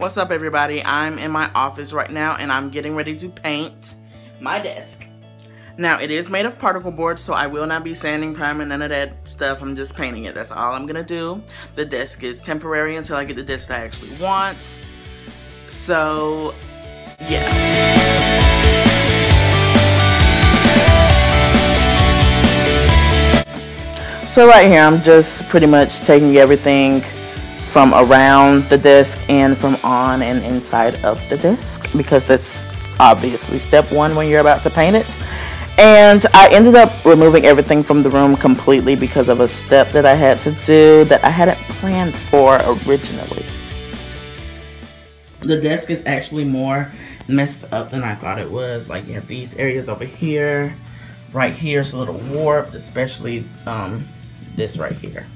What's up, everybody? I'm in my office right now and I'm getting ready to paint my desk. Now, it is made of particle board, so I will not be sanding, priming, none of that stuff. I'm just painting it. That's all I'm gonna do. The desk is temporary until I get the desk that I actually want. So, yeah. So right here, I'm just pretty much taking everything from around the desk and from on and inside of the desk, because that's obviously step one when you're about to paint it. And I ended up removing everything from the room completely because of a step that I had to do that I hadn't planned for originally. The desk is actually more messed up than I thought it was. Like, you have these areas over here, right here is a little warped, especially this right here.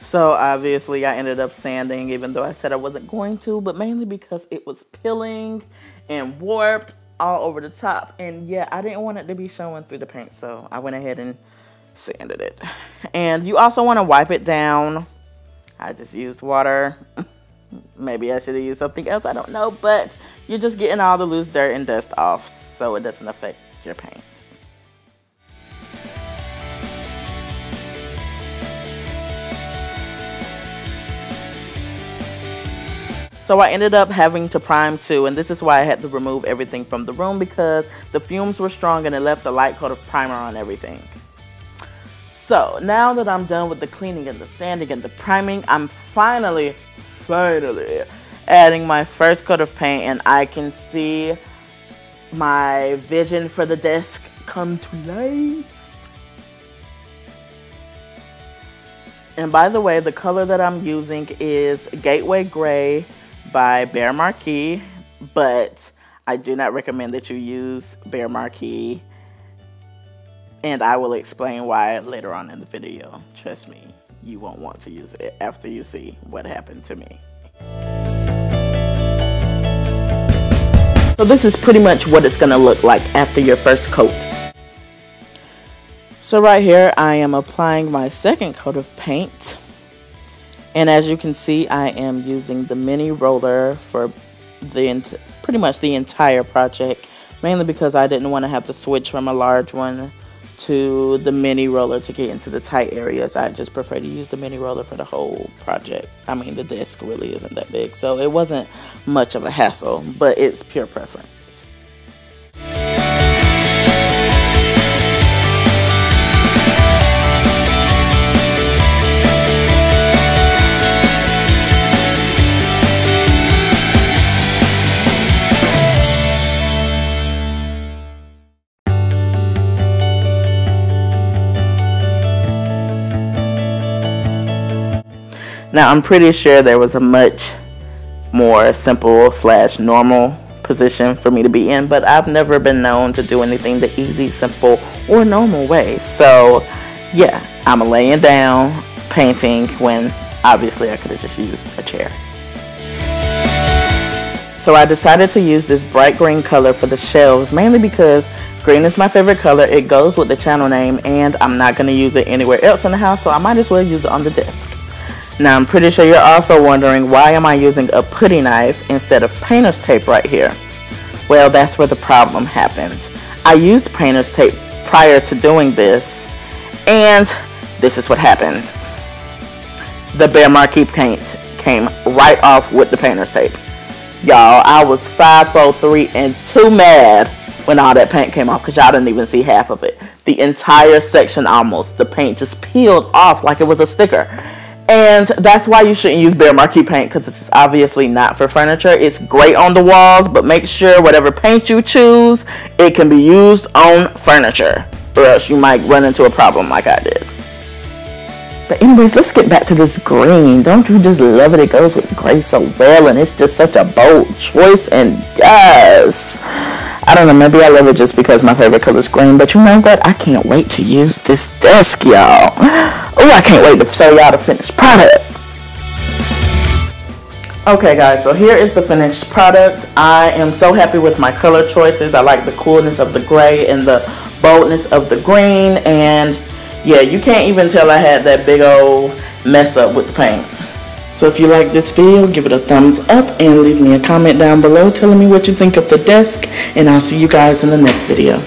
So obviously I ended up sanding, even though I said I wasn't going to, but mainly because it was peeling and warped all over the top. And yeah, I didn't want it to be showing through the paint, so I went ahead and sanded it. And you also want to wipe it down. I just used water. Maybe I should have used something else, I don't know, but you're just getting all the loose dirt and dust off so it doesn't affect your paint. So I ended up having to prime too, and this is why I had to remove everything from the room, because the fumes were strong and it left a light coat of primer on everything. So now that I'm done with the cleaning and the sanding and the priming, I'm finally adding my first coat of paint, and I can see my vision for the desk come to life. And by the way, the color that I'm using is Gateway Gray by Bear Marquee, but I do not recommend that you use Bear Marquee, and I will explain why later on in the video. Trust me, you won't want to use it after you see what happened to me. So this is pretty much what it's gonna look like after your first coat. So right here I am applying my second coat of paint. And as you can see, I am using the mini roller for pretty much the entire project, mainly because I didn't want to have to switch from a large one to the mini roller to get into the tight areas. I just prefer to use the mini roller for the whole project. I mean, the desk really isn't that big, so it wasn't much of a hassle, but it's pure preference. Now, I'm pretty sure there was a much more simple / normal position for me to be in, but I've never been known to do anything the easy, simple, or normal way. So, yeah, I'm laying down, painting, when obviously I could have just used a chair. So I decided to use this bright green color for the shelves, mainly because green is my favorite color. It goes with the channel name, and I'm not going to use it anywhere else in the house, so I might as well use it on the desk. Now, I'm pretty sure you're also wondering, why am I using a putty knife instead of painter's tape right here? Well, that's where the problem happened. I used painter's tape prior to doing this, and this is what happened. The Bear Marquee paint came right off with the painter's tape. Y'all, I was 5'3" and too mad when all that paint came off, because y'all didn't even see half of it. The entire section almost, the paint just peeled off like it was a sticker. And that's why you shouldn't use Bear Marquee paint, because it's obviously not for furniture. It's great on the walls, but make sure whatever paint you choose, it can be used on furniture, or else you might run into a problem like I did. But anyways, let's get back to this green. Don't you just love it? It goes with gray so well, and it's just such a bold choice. And yes, I don't know, maybe I love it just because my favorite color is green, but you know what? I can't wait to use this desk, y'all. Oh, I can't wait to show y'all the finished product. Okay guys, so here is the finished product. I am so happy with my color choices. I like the coolness of the gray and the boldness of the green, and yeah, you can't even tell I had that big old mess up with the paint. So if you like this video, give it a thumbs up and leave me a comment down below telling me what you think of the desk, and I'll see you guys in the next video.